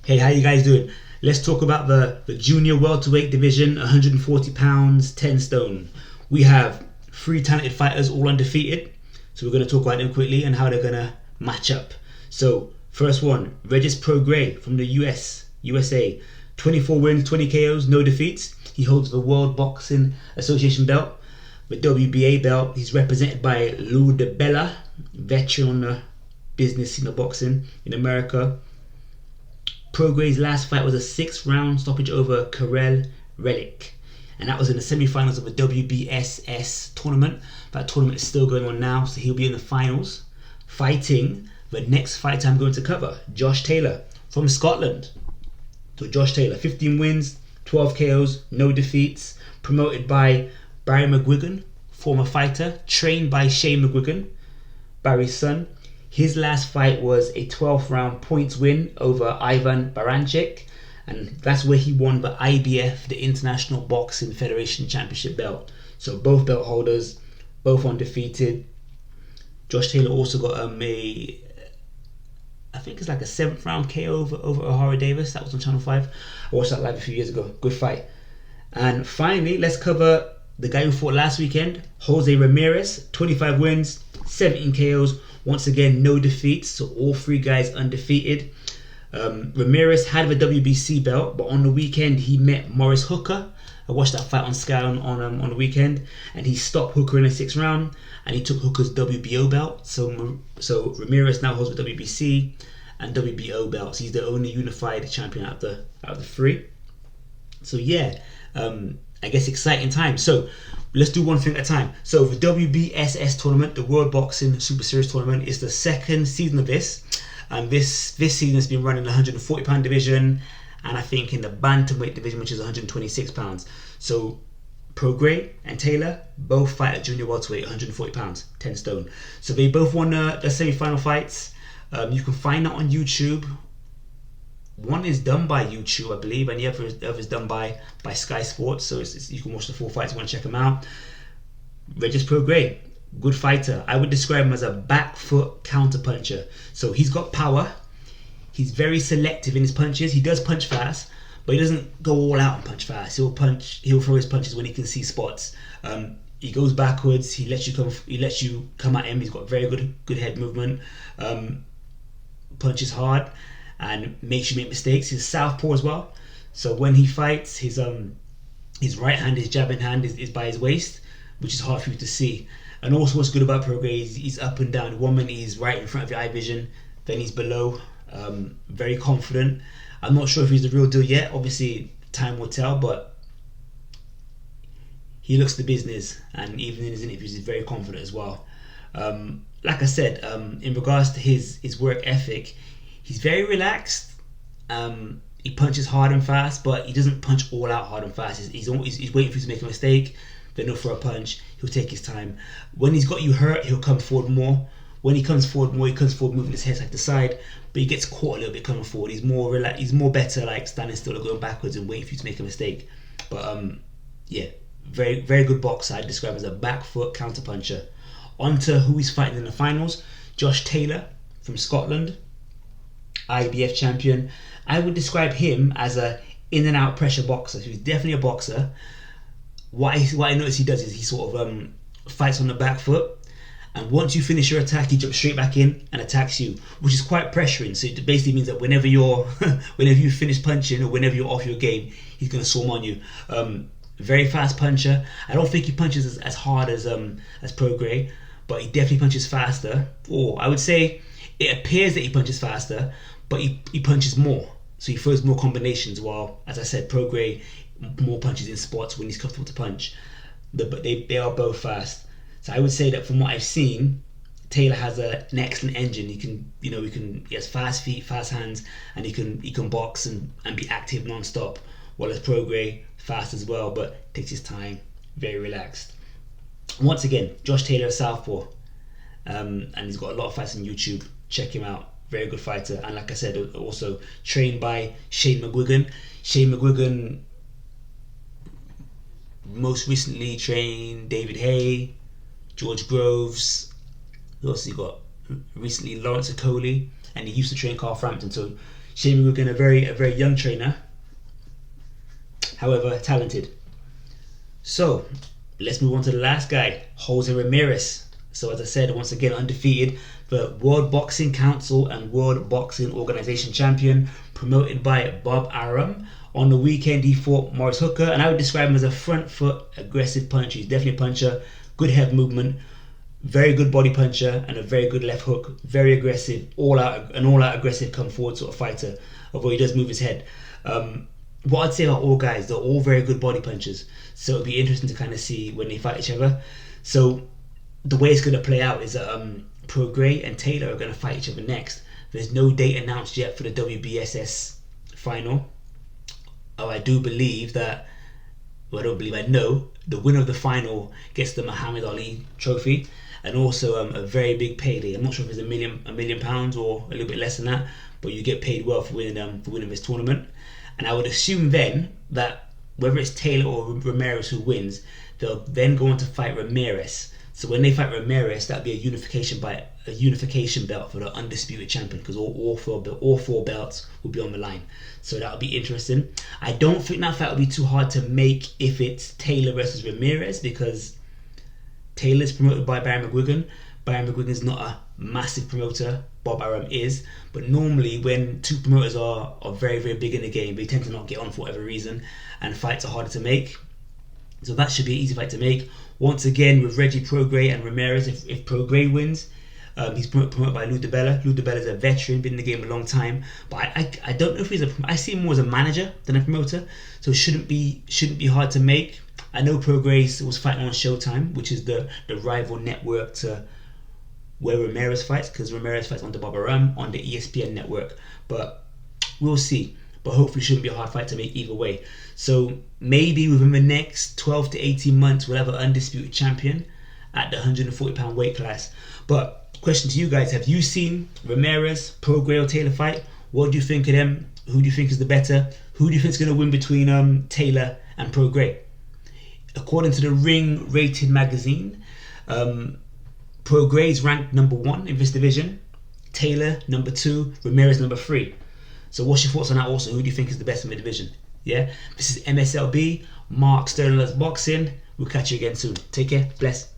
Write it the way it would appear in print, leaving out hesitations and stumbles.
Hey, how you guys doing? Let's talk about the junior welterweight division, 140 pounds, 10 stone. We have three talented fighters, all undefeated. So we're going to talk about them quickly and how they're going to match up. So first one, Regis Prograis from the USA. 24 wins, 20 KOs, no defeats. He holds the World Boxing Association belt, the WBA belt. He's represented by Lou DeBella, veteran on the business scene of boxing in America. Prograis' last fight was a 6-round stoppage over Karel Relic, and that was in the semi-finals of a WBSS tournament. That tournament is still going on now, so he'll be in the finals, fighting the next fight I'm going to cover, Josh Taylor from Scotland. So Josh Taylor, 15 wins, 12 KOs, no defeats, promoted by Barry McGuigan, former fighter, trained by Shane McGuigan, Barry's son. His last fight was a 12th round points win over Ivan Baranchyk, and that's where he won the IBF, the International Boxing Federation Championship belt. So both belt holders, both undefeated. Josh Taylor also got I think it's like a 7th round KO over O'Hara Davis. That was on Channel 5. I watched that live a few years ago. Good fight. And finally, let's cover the guy who fought last weekend, Jose Ramirez. 25 wins, 17 KOs. Once again, no defeats, so all three guys undefeated. Ramirez had the WBC belt, but on the weekend he met Morris Hooker. I watched that fight on Sky on the weekend, and he stopped Hooker in the 6th round, and he took Hooker's WBO belt. So Ramirez now holds the WBC and WBO belts. He's the only unified champion out of the three. So yeah, I guess exciting time. So let's do one thing at a time. So the WBSS tournament, the World Boxing Super Series tournament, is the second season of this. And this season has been run in the 140 pound division, and I think in the bantamweight division, which is 126 pounds. So Prograis and Taylor both fight at junior welterweight, 140 pounds, 10 stone. So they both won the semi-final fights. You can find that on YouTube. One is done by YouTube, I believe, and the other is done by Sky Sports. So you can watch the full fights if you want to check them out. Regis Prograis, good fighter. I would describe him as a back foot counter puncher. So he's got power. He's very selective in his punches. He does punch fast, but he doesn't go all out and punch fast. He'll throw his punches when he can see spots. He goes backwards. He lets you come at him. He's got very good head movement. Punches hard and makes you make mistakes. He's southpaw as well. So when he fights, his right hand, his jabbing hand is by his waist, which is hard for you to see. And also what's good about Prograis, he's up and down. One minute he's right in front of your eye vision, then he's below. Very confident. I'm not sure if he's the real deal yet. Obviously, time will tell, but he looks the business, and even in his interviews, he's very confident as well. Like I said, in regards to his work ethic, he's very relaxed. He punches hard and fast, but he doesn't punch all out hard and fast. He's waiting for you to make a mistake, then he'll throw a punch. He'll take his time. When he's got you hurt, he'll come forward more. When he comes forward more, he comes forward moving his head side to side, but he gets caught a little bit coming forward. He's more relaxed. He's more better like standing still or going backwards and waiting for you to make a mistake. But yeah, very very good boxer. I'd describe as a back foot counter puncher. On to who he's fighting in the finals. Josh Taylor from Scotland, IBF champion. I would describe him as a in and out pressure boxer. So he's definitely a boxer. What I notice he does is he sort of fights on the back foot, and once you finish your attack, he jumps straight back in and attacks you, which is quite pressuring. So it basically means that whenever you finish punching or whenever you're off your game, he's going to swarm on you. Very fast puncher. I don't think he punches as hard as Prograis, but he definitely punches faster. Or I would say it appears that he punches faster, but he punches more. So he throws more combinations, while, as I said, Prograis more punches in spots when he's comfortable to punch. But they are both fast. So I would say that from what I've seen, Taylor has an excellent engine. He has fast feet, fast hands, and he can box and be active non-stop. While as Prograis, fast as well, but takes his time, very relaxed. Once again, Josh Taylor, southpaw, and he's got a lot of fights on YouTube. Check him out. Very good fighter, and like I said, also trained by Shane McGuigan. Shane McGuigan most recently trained David Hay, George Groves. Who else he got? Recently, Lawrence Okoli, and he used to train Carl Frampton. So Shane McGuigan, a very young trainer, however talented. So let's move on to the last guy, Jose Ramirez. So as I said, once again undefeated, the World Boxing Council and World Boxing Organization champion, promoted by Bob Arum. On the weekend he fought Morris Hooker, and I would describe him as a front foot aggressive puncher. He's definitely a puncher, good head movement, very good body puncher, and a very good left hook. Very aggressive, all out aggressive come forward sort of fighter, although he does move his head. What I'd say about all guys, they're all very good body punchers, so it'll be interesting to kind of see when they fight each other. So the way it's going to play out is that Prograis and Taylor are going to fight each other next. There's no date announced yet for the WBSS final. I do believe that, well, I don't believe, I know the winner of the final gets the Muhammad Ali trophy, and also a very big payday. I'm not sure if it's £1 million or a little bit less than that, but you get paid well for winning this tournament. And I would assume then that whether it's Taylor or Ramirez who wins, they'll then go on to fight Ramirez. So when they fight Ramirez, that'll be a unification belt for the undisputed champion, because all four belts will be on the line. So that'll be interesting. I don't think that fight will be too hard to make if it's Taylor versus Ramirez, because Taylor's promoted by Barry McGuigan. Barry McGuigan's not a massive promoter. Bob Arum is, but normally when two promoters are very big in the game, they tend to not get on for whatever reason, and fights are harder to make. So that should be an easy fight to make. Once again, with Reggie Prograis and Ramirez, if Prograis wins, he's promoted by Lou DiBella. Lou DiBella is a veteran, been in the game a long time, but I don't know if I see him more as a manager than a promoter, so it shouldn't be hard to make. I know Prograis was fighting on Showtime, which is the rival network to where Ramirez fights, because Ramirez fights on the Bob Arum on the ESPN network, but we'll see. But hopefully it shouldn't be a hard fight to make either way. So maybe within the next 12 to 18 months we'll have an undisputed champion at the 140 pound weight class. But question to you guys, have you seen Ramirez, Prograis or Taylor fight? What do you think of them? Who do you think is the better? Who do you think is going to win between Taylor and Prograis? According to the Ring Rated magazine, Prograis ranked number 1 in this division, Taylor number 2, Ramirez number 3. So what's your thoughts on that also? Who do you think is the best in the division? Yeah, this is MSLB, Mark Sterling Loves Boxing. We'll catch you again soon. Take care, bless.